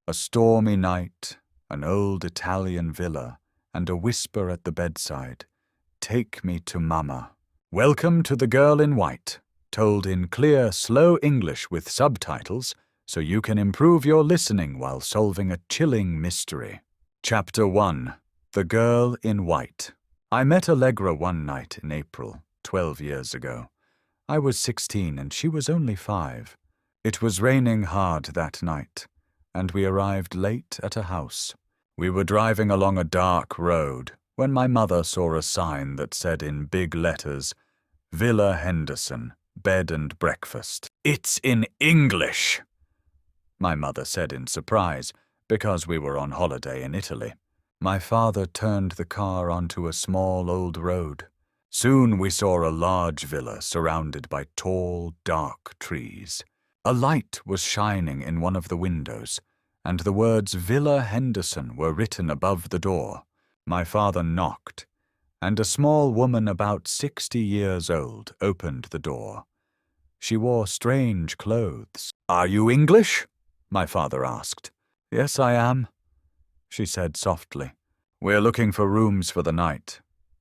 A stormy night, an old Italian villa, and a whisper at the bedside. Take me to Mama. Welcome to The Girl in White, told in clear, slow English with subtitles, so you can improve your listening while solving a chilling mystery. Chapter 1. The Girl in White. I met Allegra one night in April, 12 years ago. I was 16 and she was only 5. It was raining hard that night, and we arrived late at a house. We were driving along a dark road when my mother saw a sign that said in big letters, Villa Henderson, Bed and Breakfast. It's in English, my mother said in surprise, because we were on holiday in Italy. My father turned the car onto a small old road. Soon we saw a large villa surrounded by tall, dark trees. A light was shining in one of the windows, and the words Villa Henderson were written above the door. My father knocked, and a small woman about 60 years old opened the door. She wore strange clothes. "Are you English?" my father asked. "Yes, I am," she said softly. "We're looking for rooms for the night.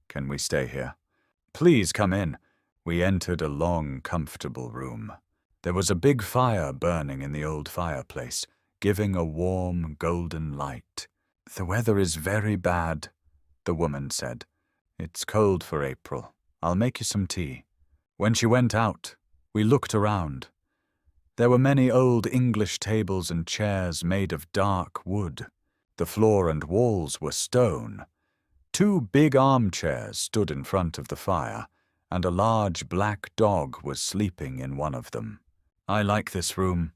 Can we stay here?" "Please come in." We entered a long, comfortable room. There was a big fire burning in the old fireplace, giving a warm, golden light. "The weather is very bad," the woman said. "It's cold for April. I'll make you some tea." When she went out, we looked around. There were many old English tables and chairs made of dark wood. The floor and walls were stone. 2 big armchairs stood in front of the fire, and a large black dog was sleeping in one of them. "I like this room,"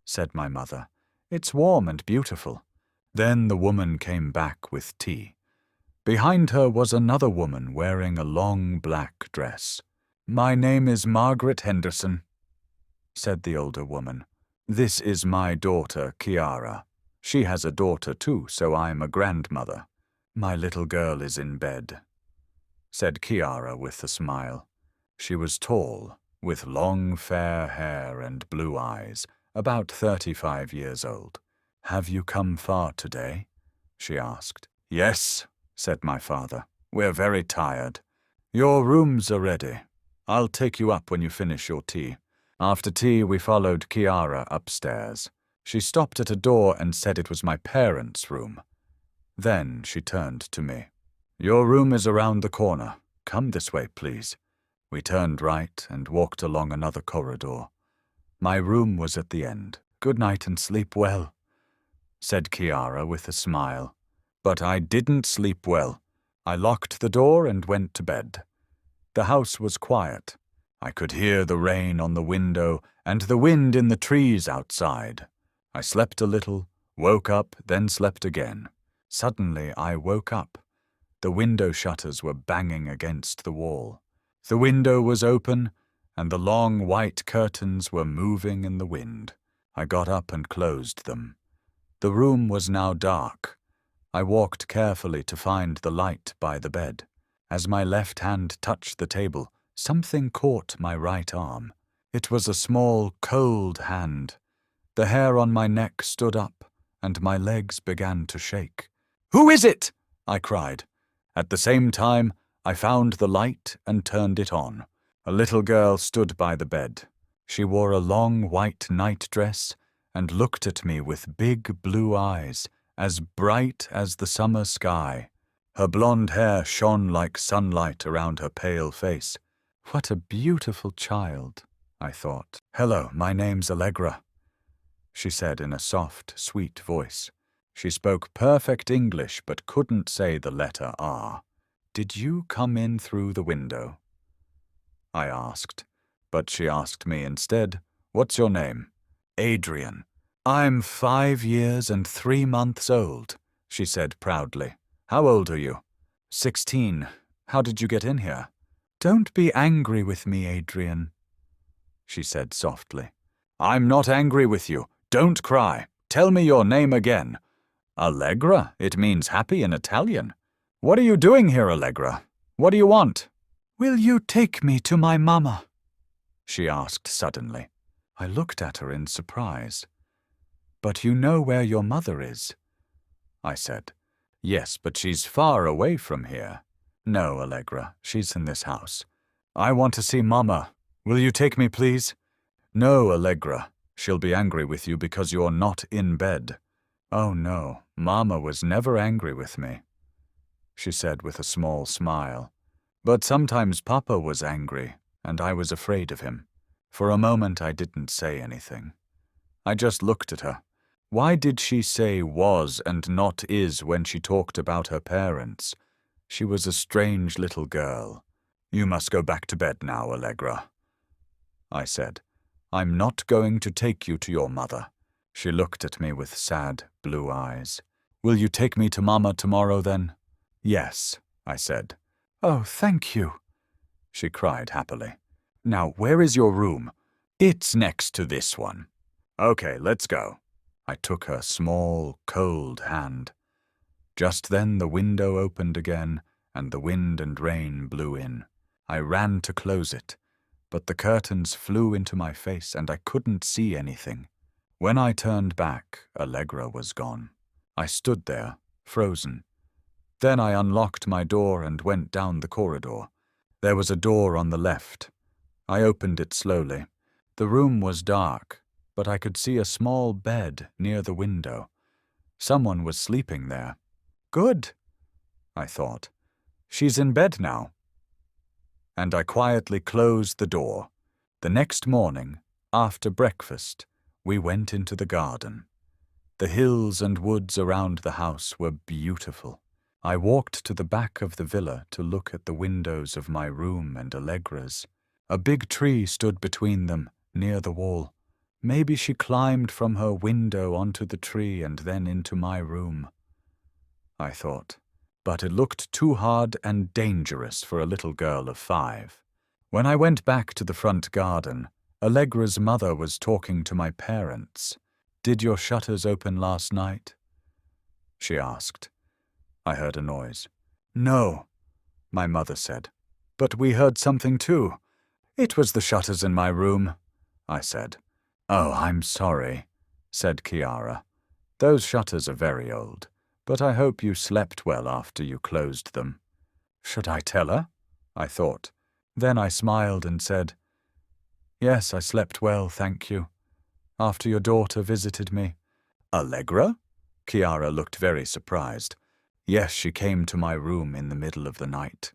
said my mother. "It's warm and beautiful." Then the woman came back with tea. Behind her was another woman wearing a long black dress. "My name is Margaret Henderson," said the older woman. "This is my daughter, Chiara. She has a daughter too, so I'm a grandmother. My little girl is in bed," said Chiara with a smile. She was tall, with long fair hair and blue eyes, about 35 years old. "Have you come far today?" she asked. "Yes," said my father. "We're very tired. Your rooms are ready. I'll take you up when you finish your tea." After tea, we followed Chiara upstairs. She stopped at a door and said it was my parents' room. Then she turned to me. "Your room is around the corner. Come this way, please." We turned right and walked along another corridor. My room was at the end. "Good night and sleep well," said Chiara with a smile. But I didn't sleep well. I locked the door and went to bed. The house was quiet. I could hear the rain on the window and the wind in the trees outside. I slept a little, woke up, then slept again. Suddenly I woke up. The window shutters were banging against the wall. The window was open, and the long white curtains were moving in the wind. I got up and closed them. The room was now dark. I walked carefully to find the light by the bed. As my left hand touched the table, something caught my right arm. It was a small, cold hand. The hair on my neck stood up, and my legs began to shake. "Who is it?" I cried. At the same time, I found the light and turned it on. A little girl stood by the bed. She wore a long white nightdress and looked at me with big blue eyes, as bright as the summer sky. Her blonde hair shone like sunlight around her pale face. "What a beautiful child," I thought. "Hello, my name's Allegra," she said in a soft, sweet voice. She spoke perfect English but couldn't say the letter R. "Did you come in through the window?" I asked, but she asked me instead, "What's your name?" "Adrian." "I'm 5 years and 3 months old," she said proudly. "How old are you?" 16. "How did you get in here?" "Don't be angry with me, Adrian," she said softly. "I'm not angry with you. Don't cry. Tell me your name again." "Allegra? It means happy in Italian." "What are you doing here, Allegra? What do you want?" "Will you take me to my mama?" she asked suddenly. I looked at her in surprise. But you know where your mother is, I said. Yes, but she's far away from here. No, Allegra, she's in this house. I want to see Mama. Will you take me, please? No, Allegra. She'll be angry with you because you're not in bed. Oh no, Mama was never angry with me, she said with a small smile. But sometimes Papa was angry, and I was afraid of him. For a moment I didn't say anything. I just looked at her. Why did she say was and not is when she talked about her parents? She was a strange little girl. You must go back to bed now, Allegra, I said. I'm not going to take you to your mother. She looked at me with sad, blue eyes. Will you take me to Mama tomorrow, then? Yes, I said. Oh, thank you, she cried happily. Now, where is your room? It's next to this one. Okay, let's go. I took her small, cold hand. Just then the window opened again, and the wind and rain blew in. I ran to close it, but the curtains flew into my face and I couldn't see anything. When I turned back, Allegra was gone. I stood there, frozen. Then I unlocked my door and went down the corridor. There was a door on the left. I opened it slowly. The room was dark, but I could see a small bed near the window. Someone was sleeping there. Good, I thought. She's in bed now. And I quietly closed the door. The next morning, after breakfast, we went into the garden. The hills and woods around the house were beautiful. I walked to the back of the villa to look at the windows of my room and Allegra's. A big tree stood between them, near the wall. Maybe she climbed from her window onto the tree and then into my room, I thought. But it looked too hard and dangerous for a little girl of 5. When I went back to the front garden, Allegra's mother was talking to my parents. Did your shutters open last night? She asked. I heard a noise. No, my mother said. But we heard something too. It was the shutters in my room, I said. Oh, I'm sorry, said Kiara. Those shutters are very old, but I hope you slept well after you closed them. Should I tell her? I thought. Then I smiled and said, Yes, I slept well, thank you. After your daughter visited me. Allegra? Kiara looked very surprised. Yes, she came to my room in the middle of the night.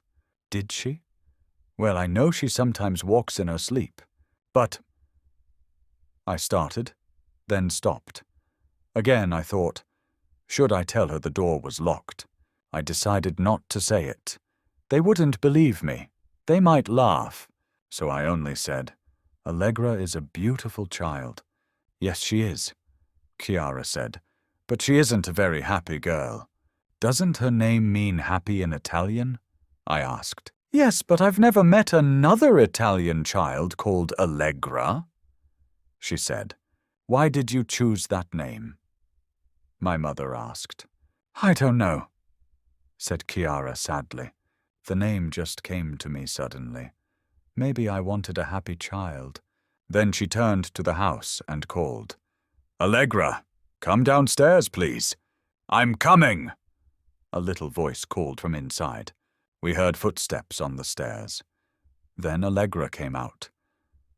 Did she? Well, I know she sometimes walks in her sleep. But... I started, then stopped. Again I thought, should I tell her the door was locked? I decided not to say it. They wouldn't believe me. They might laugh. So I only said, Allegra is a beautiful child. Yes, she is, Kiara said. But she isn't a very happy girl. Doesn't her name mean happy in Italian? I asked. Yes, but I've never met another Italian child called Allegra, she said. Why did you choose that name? My mother asked. I don't know, said Kiara sadly. The name just came to me suddenly. Maybe I wanted a happy child. Then she turned to the house and called, Allegra, come downstairs, please. I'm coming, a little voice called from inside. We heard footsteps on the stairs. Then Allegra came out.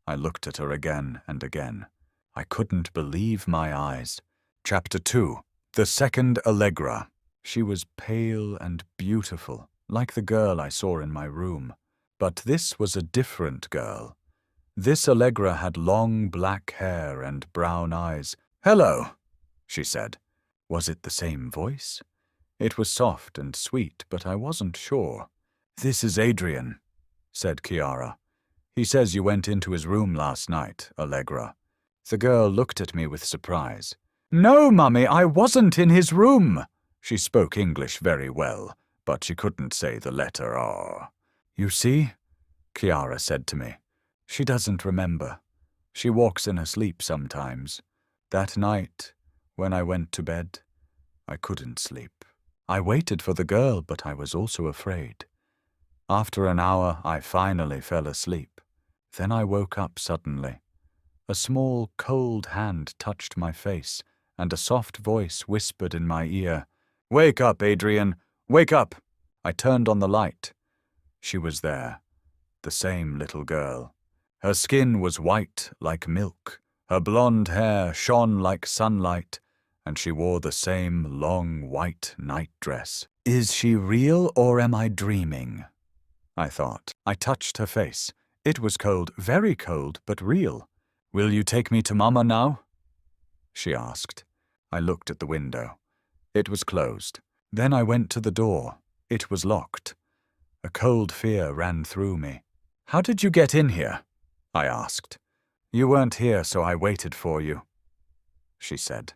I looked at her again and again. I couldn't believe my eyes. Chapter 2. The second Allegra. She was pale and beautiful, like the girl I saw in my room. But this was a different girl. This Allegra had long black hair and brown eyes. Hello, she said. Was it the same voice? It was soft and sweet, but I wasn't sure. This is Adrian, said Kiara. He says you went into his room last night, Allegra. The girl looked at me with surprise. No, Mummy, I wasn't in his room. She spoke English very well, but she couldn't say the letter R. You see, Kiara said to me, she doesn't remember. She walks in her sleep sometimes. That night, when I went to bed, I couldn't sleep. I waited for the girl, but I was also afraid. After an hour, I finally fell asleep. Then I woke up suddenly. A small, cold hand touched my face, and a soft voice whispered in my ear, "Wake up, Adrian! Wake up!" I turned on the light. She was there, the same little girl. Her skin was white like milk, her blonde hair shone like sunlight, and she wore the same long white nightdress. Is she real or am I dreaming? I thought. I touched her face. It was cold, very cold, but real. "Will you take me to Mama now?" she asked. I looked at the window. It was closed. Then I went to the door. It was locked. A cold fear ran through me. "How did you get in here?" I asked. "You weren't here, so I waited for you," she said.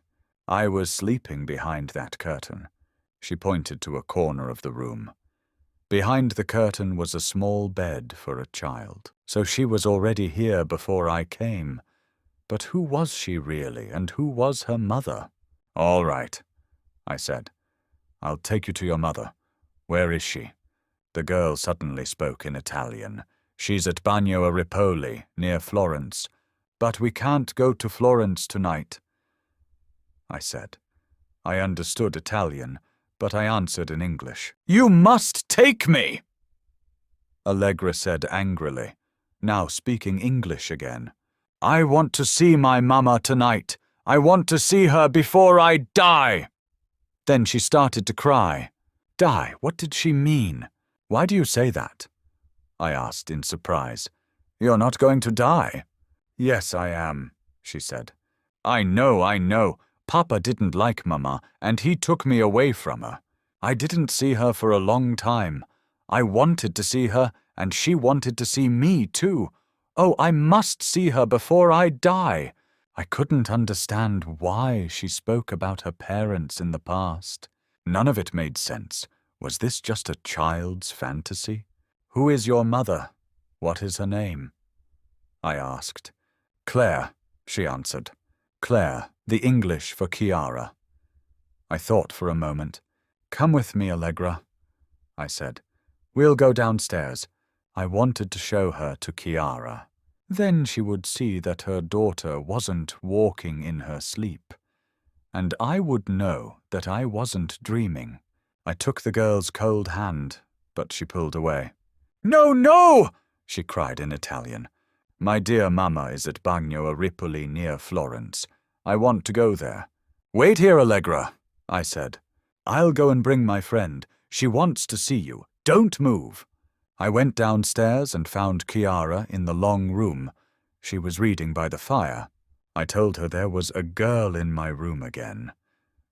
"I was sleeping behind that curtain." She pointed to a corner of the room. Behind the curtain was a small bed for a child. So she was already here before I came. But who was she really, and who was her mother? "All right," I said. "I'll take you to your mother. Where is she?" The girl suddenly spoke in Italian. "She's at Bagno a Ripoli, near Florence. But we can't go to Florence tonight," I said. I understood Italian, but I answered in English. "You must take me!" Allegra said angrily, now speaking English again. "I want to see my mama tonight. I want to see her before I die." Then she started to cry. Die? What did she mean? "Why do you say that?" I asked in surprise. "You're not going to die." "Yes, I am," she said. I know. Papa didn't like Mama, and he took me away from her. I didn't see her for a long time. I wanted to see her, and she wanted to see me, too. Oh, I must see her before I die." I couldn't understand why she spoke about her parents in the past. None of it made sense. Was this just a child's fantasy? "Who is your mother? What is her name?" I asked. "Claire," she answered. "Claire, the English for Chiara." I thought for a moment. "Come with me, Allegra," I said. "We'll go downstairs." I wanted to show her to Chiara. Then she would see that her daughter wasn't walking in her sleep, and I would know that I wasn't dreaming. I took the girl's cold hand, but she pulled away. "No, no!" she cried in Italian. "My dear Mama is at Bagno a Ripoli near Florence. I want to go there." "Wait here, Allegra," I said. "I'll go and bring my friend. She wants to see you. Don't move." I went downstairs and found Chiara in the long room. She was reading by the fire. I told her there was a girl in my room again.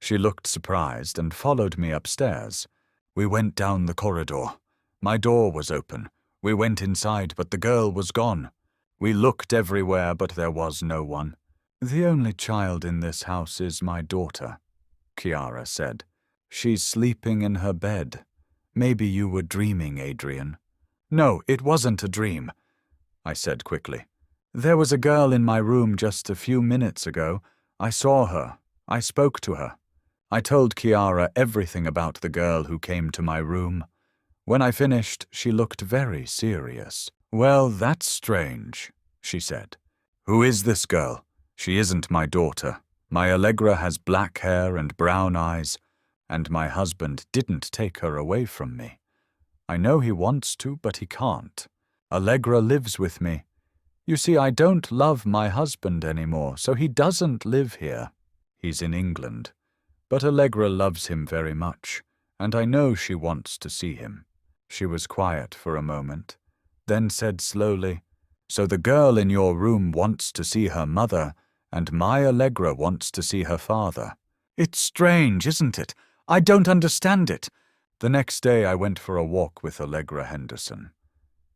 She looked surprised and followed me upstairs. We went down the corridor. My door was open. We went inside, but the girl was gone. We looked everywhere, but there was no one. "The only child in this house is my daughter," Chiara said. "She's sleeping in her bed. Maybe you were dreaming, Adrian." "No, it wasn't a dream," I said quickly. "There was a girl in my room just a few minutes ago. I saw her. I spoke to her." I told Chiara everything about the girl who came to my room. When I finished, she looked very serious. "Well, that's strange," she said. "Who is this girl? She isn't my daughter. My Allegra has black hair and brown eyes, and my husband didn't take her away from me. I know he wants to, but he can't. Allegra lives with me. You see, I don't love my husband anymore, so he doesn't live here. He's in England. But Allegra loves him very much, and I know she wants to see him." She was quiet for a moment, then said slowly, "So the girl in your room wants to see her mother, and my Allegra wants to see her father. It's strange, isn't it? I don't understand it." The next day I went for a walk with Allegra Henderson.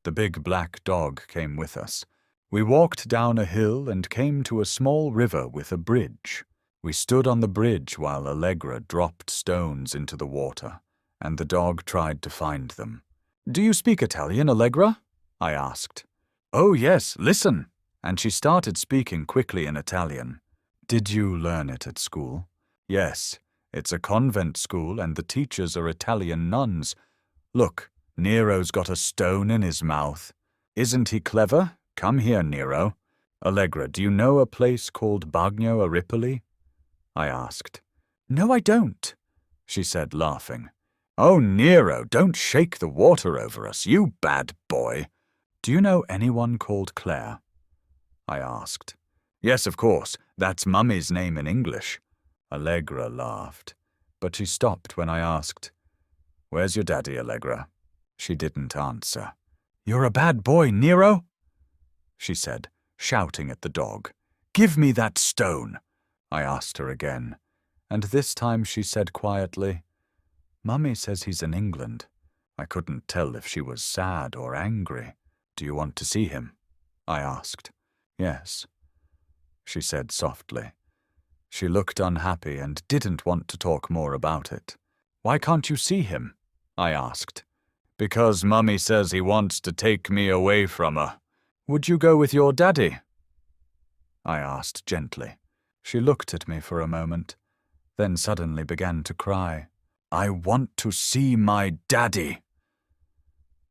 The big black dog came with us. We walked down a hill and came to a small river with a bridge. We stood on the bridge while Allegra dropped stones into the water, and the dog tried to find them. "Do you speak Italian, Allegra?" I asked. "Oh yes, listen." And she started speaking quickly in Italian. "Did you learn it at school?" "Yes. It's a convent school and the teachers are Italian nuns. Look, Nero's got a stone in his mouth. Isn't he clever? Come here, Nero. Allegra, do you know a place called Bagno a Ripoli?" I asked. No, I don't, she said, laughing. Oh, Nero, don't shake the water over us, you bad boy. Do you know anyone called Claire? I asked. Yes, of course, that's Mummy's name in English. Allegra laughed, but she stopped when I asked, Where's your daddy, Allegra? She didn't answer. You're a bad boy, Nero, she said, shouting at the dog. Give me that stone, I asked her again, and this time she said quietly, Mummy says he's in England. I couldn't tell if she was sad or angry. Do you want to see him? I asked. Yes, she said softly. She looked unhappy and didn't want to talk more about it. Why can't you see him? I asked. Because Mummy says he wants to take me away from her. Would you go with your daddy? I asked gently. She looked at me for a moment, then suddenly began to cry. I want to see my daddy,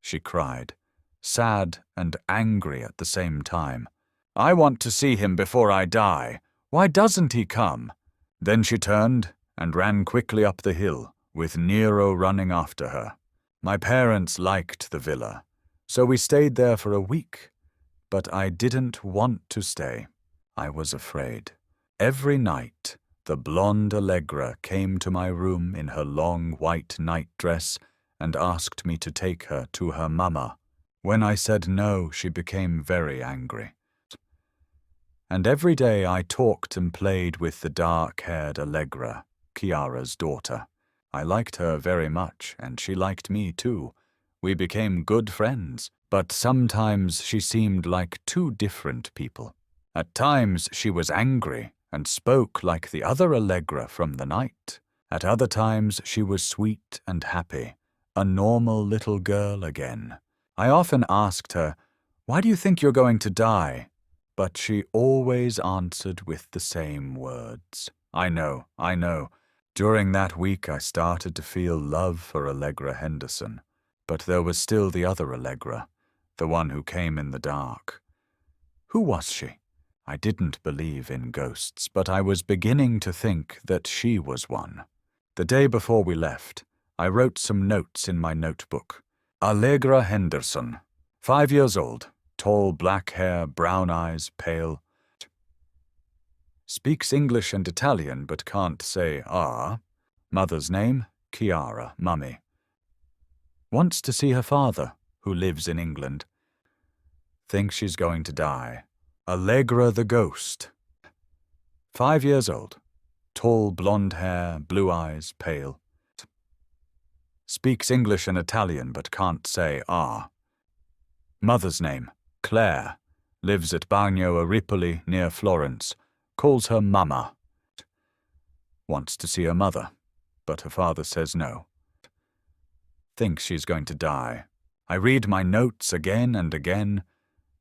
she cried, sad and angry at the same time. I want to see him before I die. Why doesn't he come? Then she turned and ran quickly up the hill, with Nero running after her. My parents liked the villa, so we stayed there for a week, but I didn't want to stay. I was afraid. Every night, the blonde Allegra came to my room in her long white nightdress and asked me to take her to her mama. When I said no, she became very angry. And every day I talked and played with the dark-haired Allegra, Chiara's daughter. I liked her very much, and she liked me too. We became good friends, but sometimes she seemed like two different people. At times she was angry and spoke like the other Allegra from the night. At other times she was sweet and happy, a normal little girl again. I often asked her, "Why do you think you're going to die?" But she always answered with the same words. I know. During that week I started to feel love for Allegra Henderson, but there was still the other Allegra, the one who came in the dark. Who was she? I didn't believe in ghosts, but I was beginning to think that she was one. The day before we left, I wrote some notes in my notebook. Allegra Henderson, 5 years old, tall black hair, brown eyes, pale. Speaks English and Italian but can't say ah. Mother's name, Chiara, Mummy. Wants to see her father, who lives in England. Thinks she's going to die. Allegra the ghost. 5 years old. Tall blonde hair, blue eyes, pale. Speaks English and Italian but can't say ah. Mother's name, Claire. Lives at Bagno a Ripoli near Florence. Calls her Mama. Wants to see her mother, but her father says no. Thinks she's going to die. I read my notes again and again,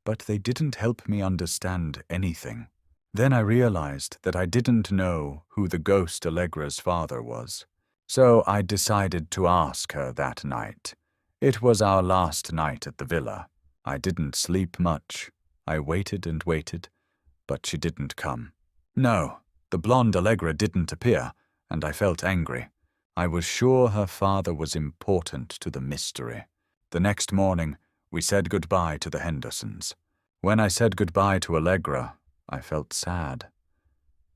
but they didn't help me understand anything. Then I realized that I didn't know who the ghost Allegra's father was. So I decided to ask her that night. It was our last night at the villa. I didn't sleep much. I waited and waited, but she didn't come. No, the blonde Allegra didn't appear, and I felt angry. I was sure her father was important to the mystery. The next morning, we said goodbye to the Hendersons. When I said goodbye to Allegra, I felt sad.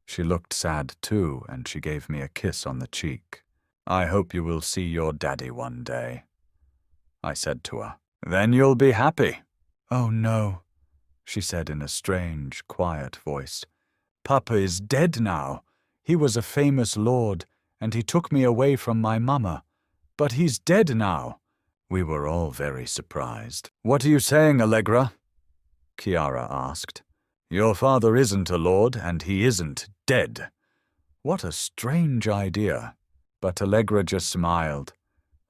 She looked sad too, and she gave me a kiss on the cheek. I hope you will see your daddy one day, I said to her. Then you'll be happy. Oh no, she said in a strange, quiet voice. Papa is dead now. He was a famous lord, and he took me away from my mama. But he's dead now. We were all very surprised. What are you saying, Allegra? Chiara asked. Your father isn't a lord, and he isn't dead. What a strange idea. But Allegra just smiled,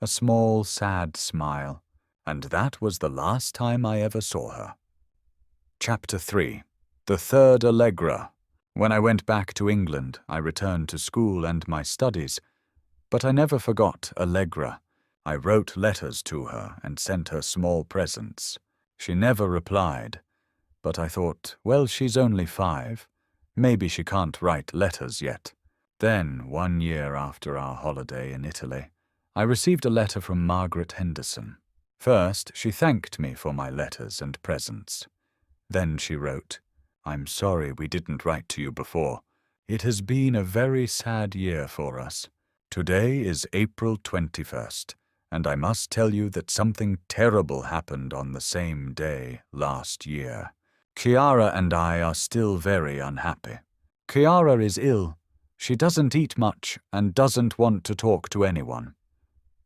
a small, sad smile, and that was the last time I ever saw her. Chapter 3. The Third Allegra. When I went back to England, I returned to school and my studies, but I never forgot Allegra. I wrote letters to her and sent her small presents. She never replied, but I thought, well, she's only 5. Maybe she can't write letters yet. Then, 1 year after our holiday in Italy, I received a letter from Margaret Henderson. First, she thanked me for my letters and presents. Then she wrote, "I'm sorry we didn't write to you before. It has been a very sad year for us. Today is April 21st, and I must tell you that something terrible happened on the same day last year. Chiara and I are still very unhappy. Chiara is ill. She doesn't eat much and doesn't want to talk to anyone.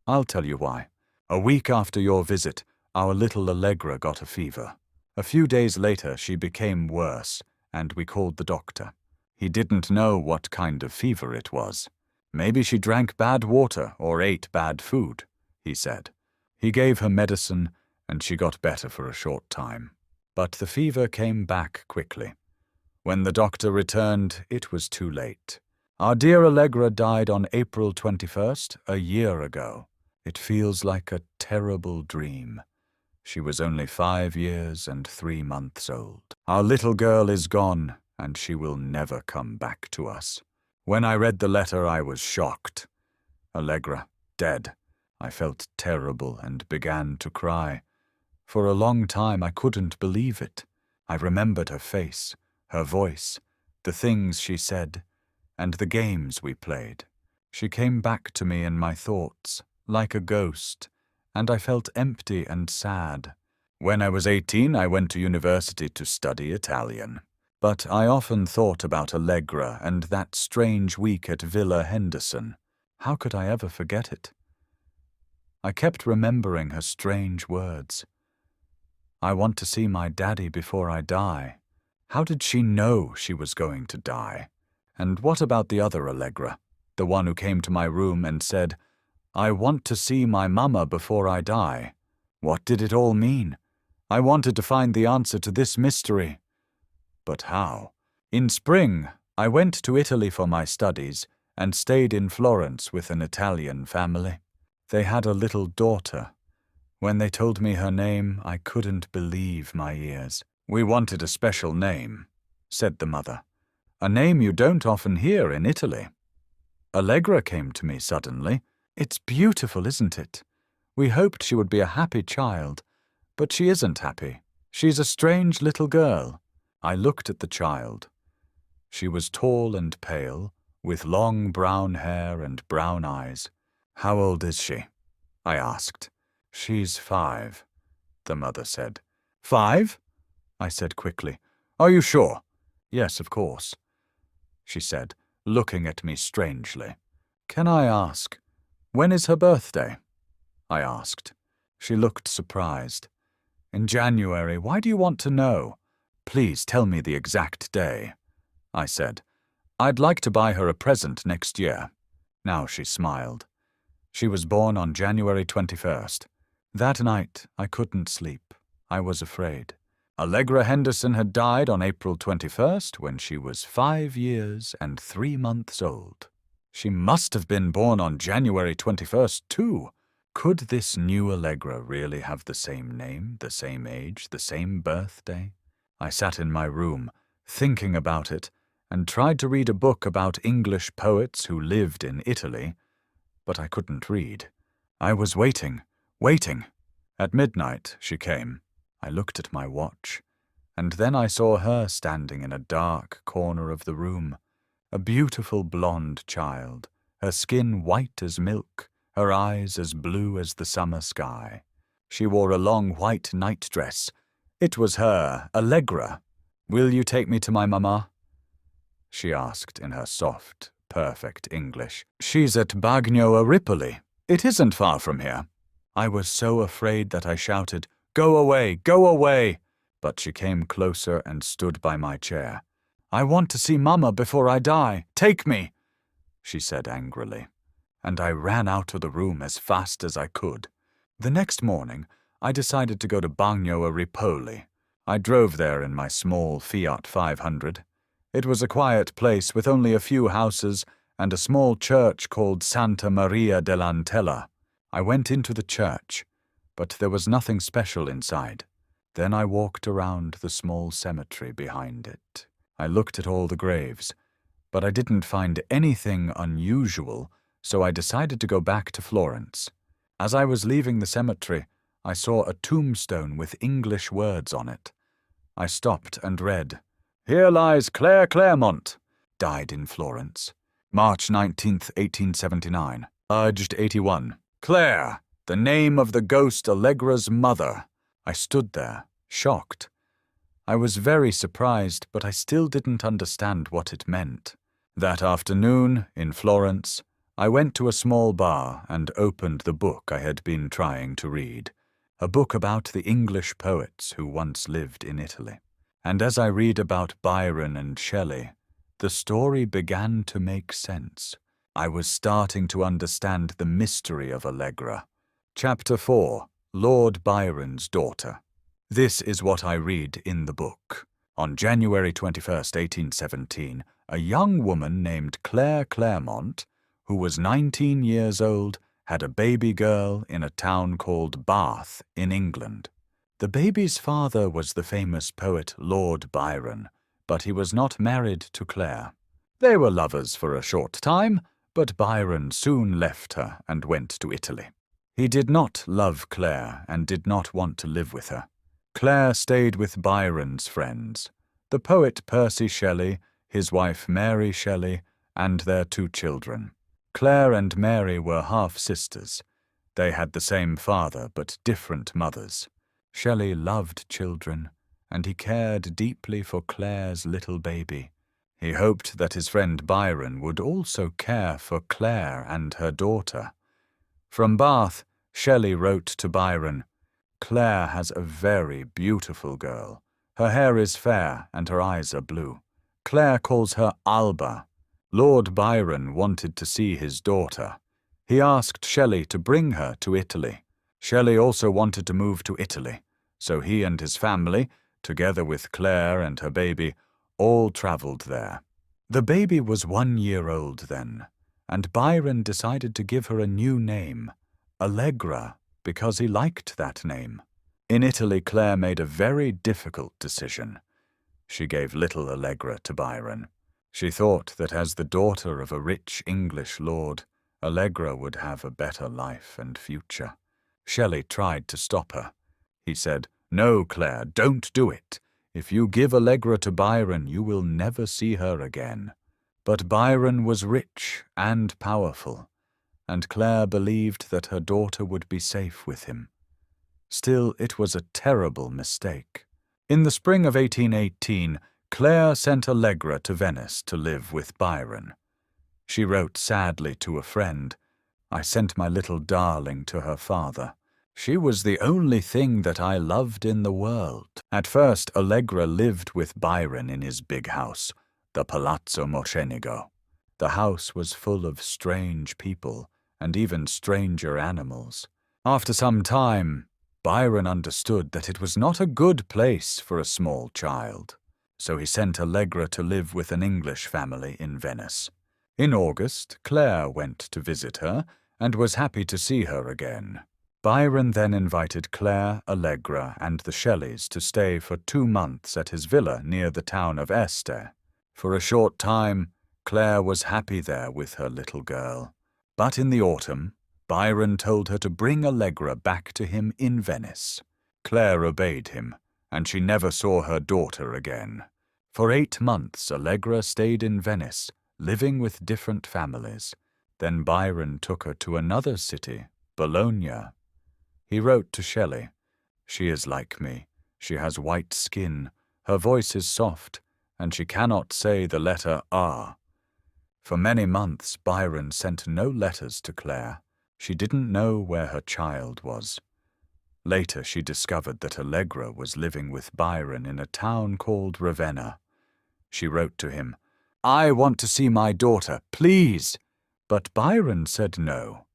I'll tell you why. A week after your visit, our little Allegra got a fever. A few days later, she became worse, and we called the doctor. He didn't know what kind of fever it was. Maybe she drank bad water or ate bad food, he said. He gave her medicine, and she got better for a short time. But the fever came back quickly. When the doctor returned, it was too late. Our dear Allegra died on April 21st, a year ago. It feels like a terrible dream. She was only 5 years and 3 months old. Our little girl is gone, and she will never come back to us. When I read the letter, I was shocked. Allegra, dead. I felt terrible and began to cry. For a long time, I couldn't believe it. I remembered her face, her voice, the things she said, and the games we played. She came back to me in my thoughts, like a ghost, and I felt empty and sad. When I was 18, I went to university to study Italian. But I often thought about Allegra and that strange week at Villa Henderson. How could I ever forget it? I kept remembering her strange words. I want to see my daddy before I die. How did she know she was going to die? And what about the other Allegra, the one who came to my room and said, "I want to see my mama before I die"? What did it all mean? I wanted to find the answer to this mystery. But how? In spring, I went to Italy for my studies and stayed in Florence with an Italian family. They had a little daughter. When they told me her name, I couldn't believe my ears. "We wanted a special name," said the mother. "A name you don't often hear in Italy." Allegra came to me suddenly. "It's beautiful, isn't it? We hoped she would be a happy child, but she isn't happy. She's a strange little girl." I looked at the child. She was tall and pale, with long brown hair and brown eyes. "How old is she?" I asked. "She's 5, the mother said. "5?" I said quickly. "Are you sure?" "Yes, of course," she said, looking at me strangely. "Can I ask, when is her birthday?" I asked. She looked surprised. "In January. Why do you want to know?" "Please tell me the exact day," I said. "I'd like to buy her a present next year." Now she smiled. She was born on January 21st. That night, I couldn't sleep. I was afraid. Allegra Henderson had died on April 21st when she was 5 years and 3 months old. She must have been born on January 21st, too. Could this new Allegra really have the same name, the same age, the same birthday? I sat in my room, thinking about it, and tried to read a book about English poets who lived in Italy, but I couldn't read. I was waiting. At midnight, she came. I looked at my watch, and then I saw her standing in a dark corner of the room, a beautiful blonde child, her skin white as milk, her eyes as blue as the summer sky. She wore a long white nightdress. It was her, Allegra. "Will you take me to my mamma?" she asked in her soft, perfect English. "She's at Bagno a Ripoli. It isn't far from here." I was so afraid that I shouted, "Go away, go away!" But she came closer and stood by my chair. "I want to see Mama before I die. Take me!" she said angrily. And I ran out of the room as fast as I could. The next morning, I decided to go to Bagno a Ripoli. I drove there in my small Fiat 500. It was a quiet place with only a few houses and a small church called Santa Maria dell'Antella. I went into the church, but there was nothing special inside. Then I walked around the small cemetery behind it. I looked at all the graves. But I didn't find anything unusual, so I decided to go back to Florence. As I was leaving the cemetery, I saw a tombstone with English words on it. I stopped and read, "Here lies Claire Claremont, died in Florence. March 19th, 1879, aged 81. Claire, the name of the ghost Allegra's mother." I stood there, shocked. I was very surprised, but I still didn't understand what it meant. That afternoon, in Florence, I went to a small bar and opened the book I had been trying to read, a book about the English poets who once lived in Italy. And as I read about Byron and Shelley, the story began to make sense. I was starting to understand the mystery of Allegra. Chapter 4, Lord Byron's Daughter. This is what I read in the book. On January 21st, 1817, a young woman named Claire Claremont, who was 19 years old, had a baby girl in a town called Bath in England. The baby's father was the famous poet Lord Byron, but he was not married to Claire. They were lovers for a short time, but Byron soon left her and went to Italy. He did not love Claire and did not want to live with her. Claire stayed with Byron's friends, the poet Percy Shelley, his wife Mary Shelley, and their 2 children. Claire and Mary were half-sisters. They had the same father but different mothers. Shelley loved children, and he cared deeply for Claire's little baby. He hoped that his friend Byron would also care for Claire and her daughter. From Bath, Shelley wrote to Byron, "Claire has a very beautiful girl. Her hair is fair and her eyes are blue. Claire calls her Alba." Lord Byron wanted to see his daughter. He asked Shelley to bring her to Italy. Shelley also wanted to move to Italy, so he and his family, together with Claire and her baby, all travelled there. The baby was 1 year old then, and Byron decided to give her a new name, Allegra, because he liked that name. In Italy, Claire made a very difficult decision. She gave little Allegra to Byron. She thought that as the daughter of a rich English lord, Allegra would have a better life and future. Shelley tried to stop her. He said, "No, Claire, don't do it. If you give Allegra to Byron, you will never see her again." But Byron was rich and powerful, and Claire believed that her daughter would be safe with him. Still, it was a terrible mistake. In the spring of 1818, Claire sent Allegra to Venice to live with Byron. She wrote sadly to a friend, "I sent my little darling to her father. She was the only thing that I loved in the world." At first, Allegra lived with Byron in his big house, the Palazzo Mocenigo. The house was full of strange people and even stranger animals. After some time, Byron understood that it was not a good place for a small child, so he sent Allegra to live with an English family in Venice. In August, Claire went to visit her and was happy to see her again. Byron then invited Claire, Allegra, and the Shelleys to stay for 2 months at his villa near the town of Este. For a short time, Claire was happy there with her little girl. But in the autumn, Byron told her to bring Allegra back to him in Venice. Claire obeyed him, and she never saw her daughter again. For 8 months, Allegra stayed in Venice, living with different families. Then Byron took her to another city, Bologna. He wrote to Shelley, "She is like me. She has white skin, her voice is soft, and she cannot say the letter R." For many months, Byron sent no letters to Claire. She didn't know where her child was. Later, she discovered that Allegra was living with Byron in a town called Ravenna. She wrote to him, "I want to see my daughter, please." But Byron said no.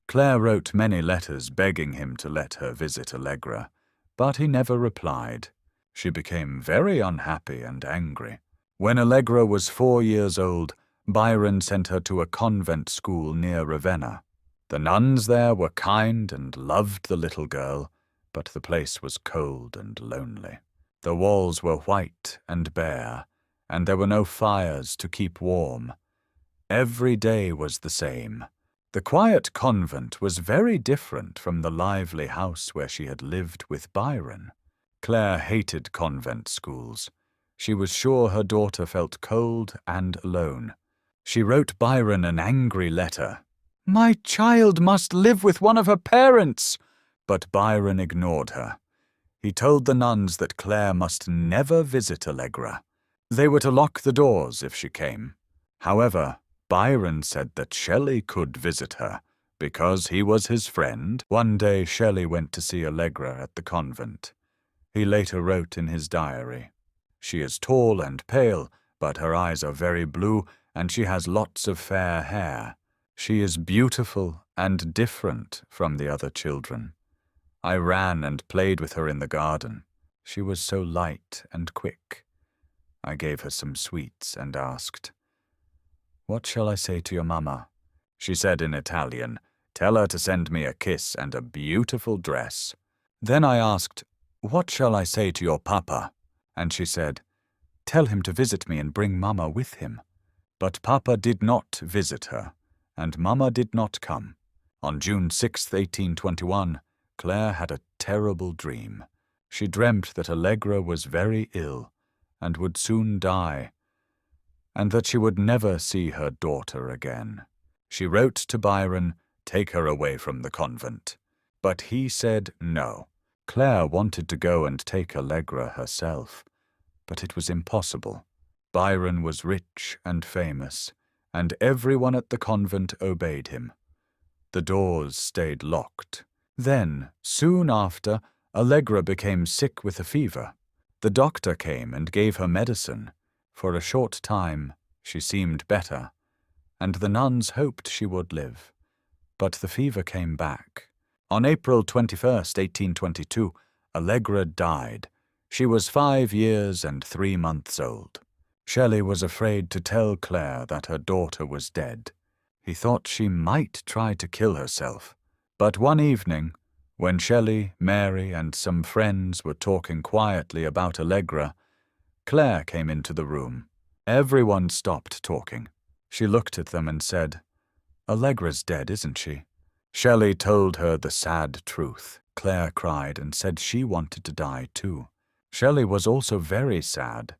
Claire wrote many letters begging him to let her visit Allegra, but he never replied. She became very unhappy and angry. When Allegra was 4 years old, Byron sent her to a convent school near Ravenna. The nuns there were kind and loved the little girl, but the place was cold and lonely. The walls were white and bare, and there were no fires to keep warm. Every day was the same. The quiet convent was very different from the lively house where she had lived with Byron. Claire hated convent schools. She was sure her daughter felt cold and alone. She wrote Byron an angry letter. "My child must live with one of her parents!" But Byron ignored her. He told the nuns that Claire must never visit Allegra. They were to lock the doors if she came. However, Byron said that Shelley could visit her, because he was his friend. One day Shelley went to see Allegra at the convent. He later wrote in his diary, "She is tall and pale, but her eyes are very blue, and she has lots of fair hair. She is beautiful and different from the other children. I ran and played with her in the garden. She was so light and quick. I gave her some sweets and asked, 'What shall I say to your mamma?' She said in Italian, 'Tell her to send me a kiss and a beautiful dress.' Then I asked, 'What shall I say to your papa?' And she said, 'Tell him to visit me and bring mamma with him.' But papa did not visit her, and mamma did not come. On June 6, 1821, Claire had a terrible dream. She dreamt that Allegra was very ill and would soon die, and that she would never see her daughter again. She wrote to Byron, 'Take her away from the convent.' But he said no. Claire wanted to go and take Allegra herself, but it was impossible. Byron was rich and famous, and everyone at the convent obeyed him. The doors stayed locked. Then, soon after, Allegra became sick with a fever. The doctor came and gave her medicine. For a short time, she seemed better, and the nuns hoped she would live. But the fever came back. On April 21, 1822, Allegra died. She was 5 years and 3 months old. Shelley was afraid to tell Claire that her daughter was dead. He thought she might try to kill herself. But one evening, when Shelley, Mary, and some friends were talking quietly about Allegra, Claire came into the room. Everyone stopped talking. She looked at them and said, "Allegra's dead, isn't she?" Shelley told her the sad truth. Claire cried and said she wanted to die too. Shelley was also very sad.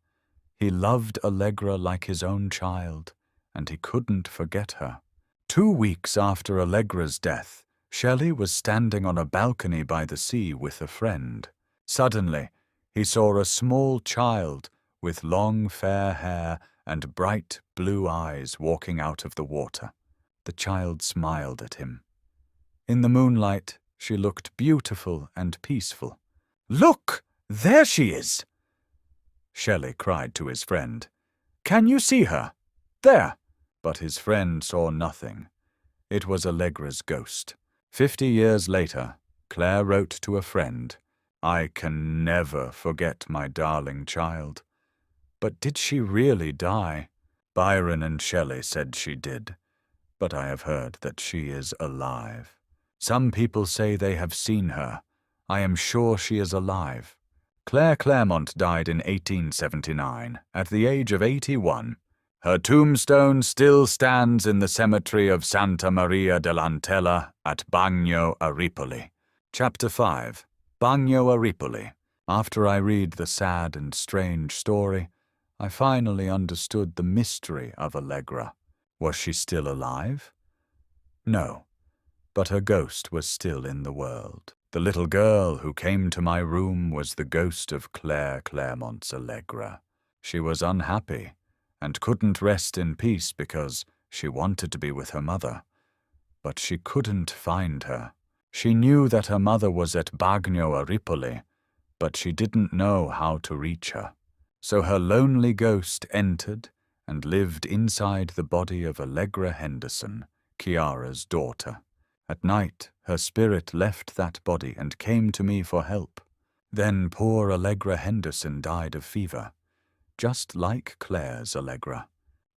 He loved Allegra like his own child, and he couldn't forget her. 2 weeks after Allegra's death, Shelley was standing on a balcony by the sea with a friend. Suddenly, he saw a small child with long fair hair and bright blue eyes walking out of the water. The child smiled at him. In the moonlight, she looked beautiful and peaceful. "Look! There she is!" Shelley cried to his friend. "Can you see her? There!" But his friend saw nothing. It was Allegra's ghost. 50 years later, Claire wrote to a friend, "I can never forget my darling child." But did she really die? Byron and Shelley said she did, but I have heard that she is alive. Some people say they have seen her. I am sure she is alive. Claire Clairmont died in 1879, at the age of 81. Her tombstone still stands in the cemetery of Santa Maria dell'Antella at Bagno a Ripoli. Chapter 5. Bagno a Ripoli. After I read the sad and strange story, I finally understood the mystery of Allegra. Was she still alive? No, but her ghost was still in the world. The little girl who came to my room was the ghost of Claire Clairmont's Allegra. She was unhappy and couldn't rest in peace because she wanted to be with her mother. But she couldn't find her. She knew that her mother was at Bagno a Ripoli, but she didn't know how to reach her. So her lonely ghost entered and lived inside the body of Allegra Henderson, Chiara's daughter. At night, her spirit left that body and came to me for help. Then poor Allegra Henderson died of fever, just like Claire's Allegra.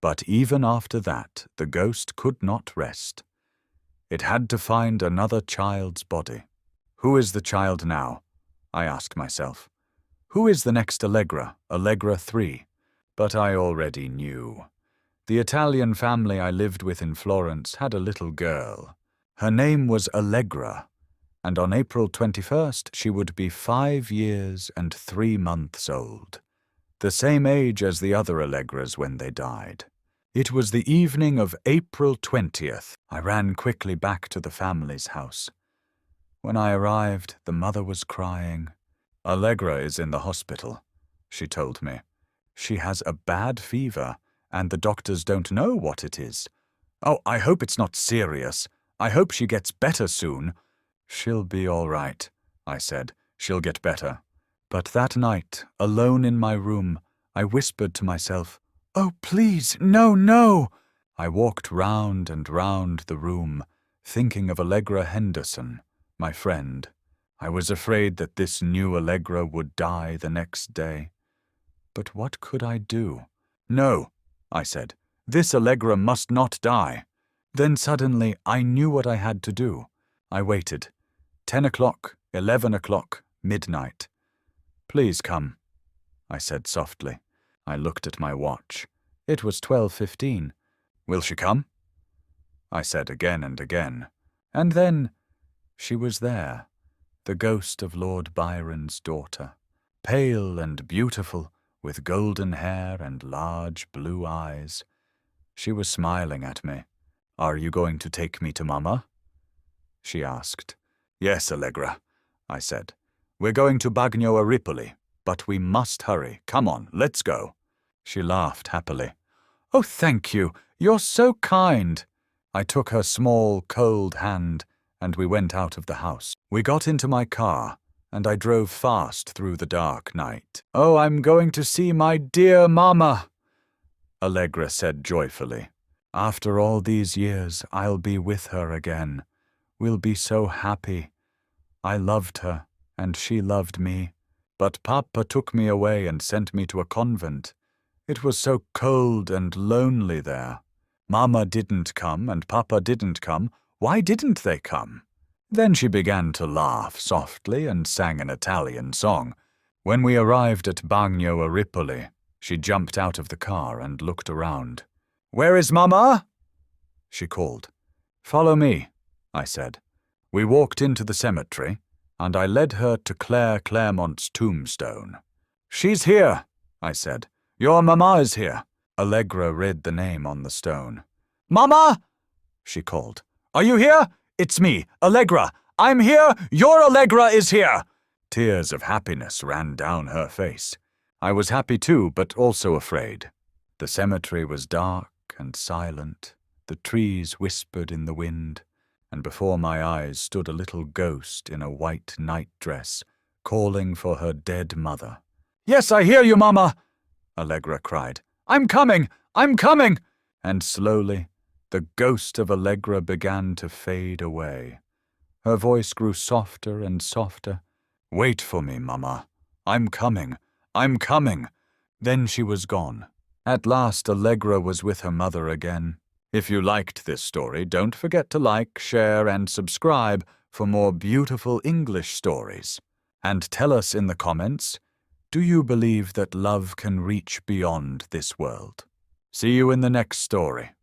But even after that, the ghost could not rest. It had to find another child's body. Who is the child now? I asked myself. Who is the next Allegra, Allegra 3? But I already knew. The Italian family I lived with in Florence had a little girl. Her name was Allegra, and on April 21st she would be 5 years and 3 months old, the same age as the other Allegras when they died. It was the evening of April 20th. I ran quickly back to the family's house. When I arrived, the mother was crying. "Allegra is in the hospital," she told me. "She has a bad fever, and the doctors don't know what it is. Oh, I hope it's not serious. I hope she gets better soon." "She'll be all right," I said. "She'll get better." But that night, alone in my room, I whispered to myself, "Oh, please, no, no!" I walked round and round the room, thinking of Allegra Henderson, my friend. I was afraid that this new Allegra would die the next day. But what could I do? "No," I said, "this Allegra must not die." Then suddenly I knew what I had to do. I waited. 10 o'clock, 11 o'clock, midnight. "Please come," I said softly. I looked at my watch. It was 12:15. "Will she come?" I said again and again. And then she was there, the ghost of Lord Byron's daughter, pale and beautiful, with golden hair and large blue eyes. She was smiling at me. "Are you going to take me to Mama?" she asked. "Yes, Allegra," I said. "We're going to Bagno a Ripoli, but we must hurry. Come on, let's go." She laughed happily. "Oh, thank you. You're so kind." I took her small, cold hand, and we went out of the house. We got into my car, and I drove fast through the dark night. "Oh, I'm going to see my dear Mama," Allegra said joyfully. "After all these years, I'll be with her again. We'll be so happy. I loved her, and she loved me. But Papa took me away and sent me to a convent. It was so cold and lonely there. Mama didn't come, and Papa didn't come. Why didn't they come?" Then she began to laugh softly and sang an Italian song. When we arrived at Bagno a Ripoli, she jumped out of the car and looked around. "Where is Mama?" she called. "Follow me," I said. We walked into the cemetery, and I led her to Claire Claremont's tombstone. "She's here," I said. "Your Mama is here." Allegra read the name on the stone. "Mama!" she called. "Are you here? It's me, Allegra. I'm here. Your Allegra is here." Tears of happiness ran down her face. I was happy too, but also afraid. The cemetery was dark and silent. The trees whispered in the wind, and before my eyes stood a little ghost in a white nightdress, calling for her dead mother. "Yes, I hear you, Mama," Allegra cried. "I'm coming! I'm coming!" And slowly, the ghost of Allegra began to fade away. Her voice grew softer and softer. "Wait for me, Mama. I'm coming. I'm coming." Then she was gone. At last, Allegra was with her mother again. If you liked this story, don't forget to like, share, and subscribe for more beautiful English stories. And tell us in the comments, do you believe that love can reach beyond this world? See you in the next story.